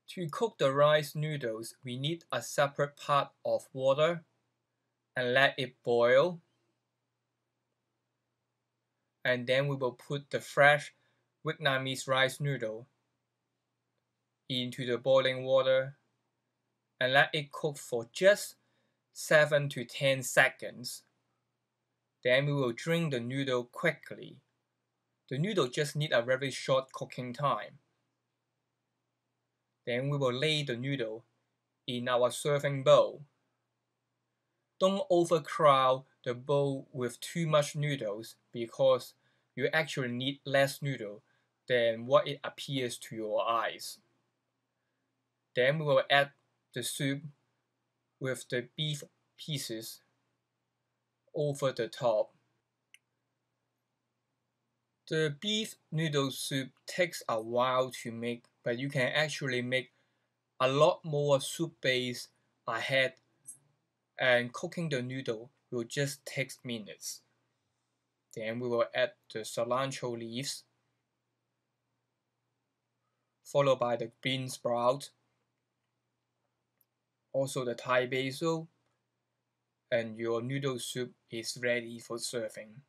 To cook the rice noodles, we need a separate pot of water and let it boil. And then we will put the fresh Vietnamese rice noodle into the boiling water and let it cook for just 7 to 10 seconds. Then we will drain the noodle quickly. The noodle just need a very short cooking time. Then we will lay the noodle in our serving bowl. Don't overcrowd the bowl with too much noodles because you actually need less noodle than what it appears to your eyes. Then we will add the soup with the beef pieces over the top. The beef noodle soup takes a while to make, but you can actually make a lot more soup base ahead, and cooking the noodle will just take minutes. Then we will add the cilantro leaves, followed by the bean sprout, also the Thai basil, and your noodle soup is ready for serving.